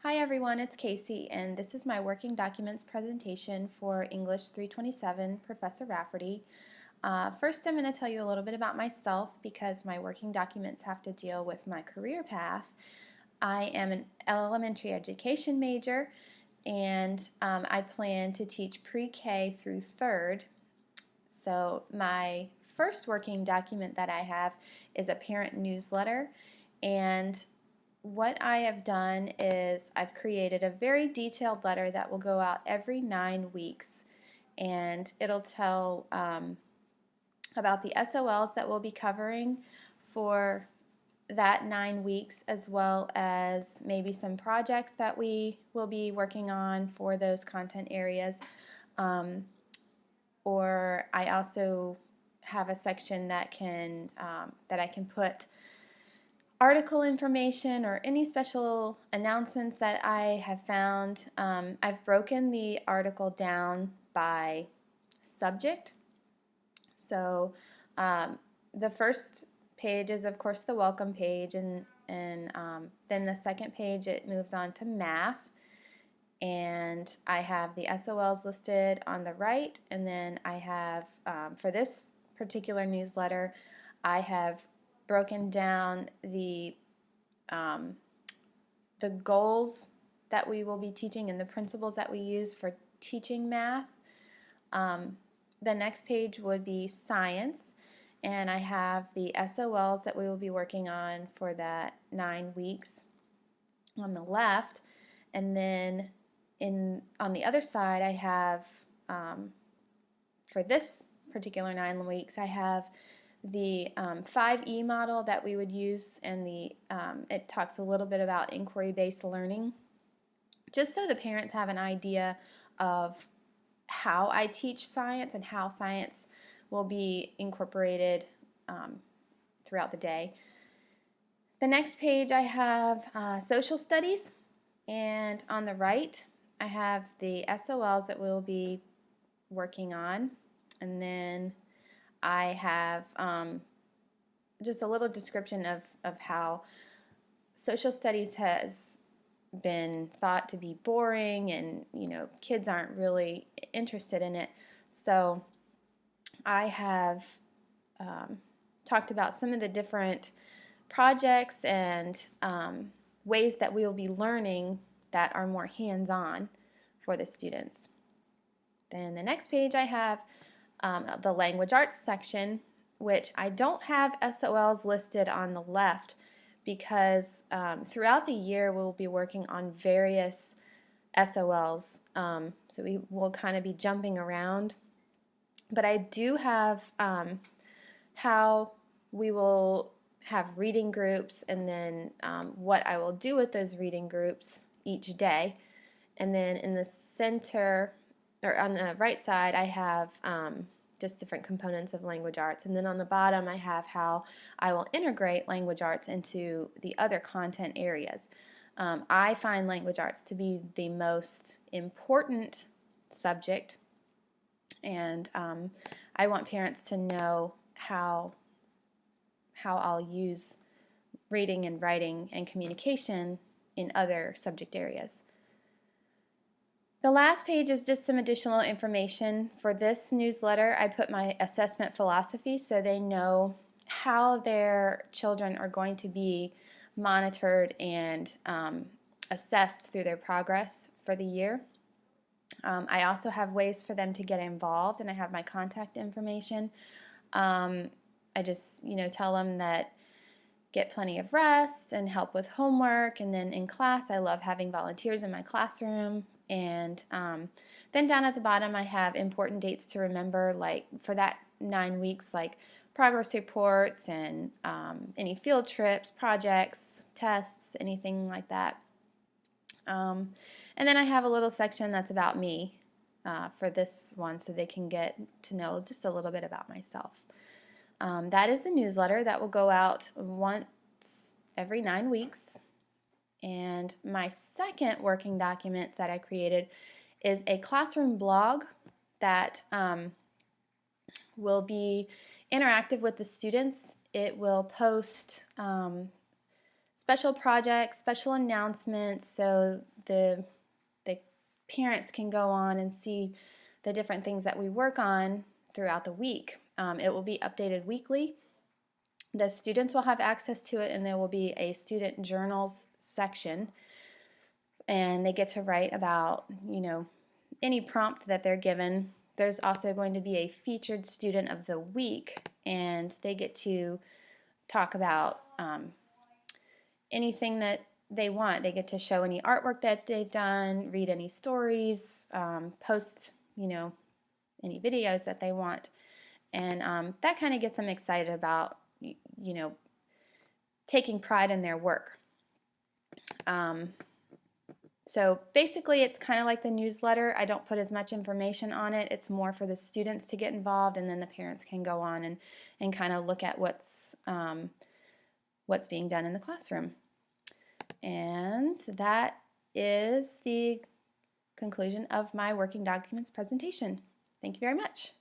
Hi everyone, it's Casey, and this is my working documents presentation for English 327, Professor Rafferty. First, I'm going to tell you a little bit about myself because my working documents have to deal with my career path. I am an elementary education major, and I plan to teach pre-K through 3rd. So my first working document that I have is a parent newsletter, and what I have done is I've created a very detailed letter that will go out every 9 weeks, and it'll tell about the SOLs that we'll be covering for that 9 weeks, as well as maybe some projects that we will be working on for those content areas. Or I also have a section that I can put article information or any special announcements that I have found. I've broken the article down by subject. So the first page is, of course, the welcome page, and then the second page it moves on to math. And I have the SOLs listed on the right, and then I have, for this particular newsletter, I have broken down the goals that we will be teaching and the principles that we use for teaching math. The next page would be science, and I have the SOLs that we will be working on for that 9 weeks on the left, and then on the other side I have, for this particular 9 weeks, I have the 5E model that we would use, and it talks a little bit about inquiry-based learning, just so the parents have an idea of how I teach science and how science will be incorporated throughout the day. The next page I have social studies, and on the right I have the SOLs that we'll be working on, and then I have just a little description of how social studies has been thought to be boring, and kids aren't really interested in it. So I have talked about some of the different projects and ways that we will be learning that are more hands-on for the students. Then the next page I have the language arts section, which I don't have SOLs listed on the left because throughout the year we'll be working on various SOLs, so we will kind of be jumping around. But I do have how we will have reading groups, and then what I will do with those reading groups each day. And then in the center, or on the right side, I have just different components of language arts, and then on the bottom I have how I will integrate language arts into the other content areas. I find language arts to be the most important subject, and I want parents to know how I'll use reading and writing and communication in other subject areas. The last page is just some additional information. For this newsletter, I put my assessment philosophy so they know how their children are going to be monitored and assessed through their progress for the year. I also have ways for them to get involved, and I have my contact information. I just tell them that get plenty of rest and help with homework, and then in class I love having volunteers in my classroom. And then down at the bottom I have important dates to remember, like for that 9 weeks, like progress reports and any field trips, projects, tests, anything like that. And then I have a little section that's about me for this one, so they can get to know just a little bit about myself. That is the newsletter that will go out once every 9 weeks. And my second working document that I created is a classroom blog that will be interactive with the students. It will post special projects, special announcements, so the parents can go on and see the different things that we work on throughout the week. It will be updated weekly. The students will have access to it, and there will be a student journals section, and they get to write about, any prompt that they're given. There's also going to be a featured student of the week, and they get to talk about anything that they want. They get to show any artwork that they've done, read any stories, post, any videos that they want. And that kind of gets them excited about, taking pride in their work. So basically it's kind of like the newsletter. I don't put as much information on it. It's more for the students to get involved, and then the parents can go on and kind of look at what's being done in the classroom. And that is the conclusion of my working documents presentation. Thank you very much.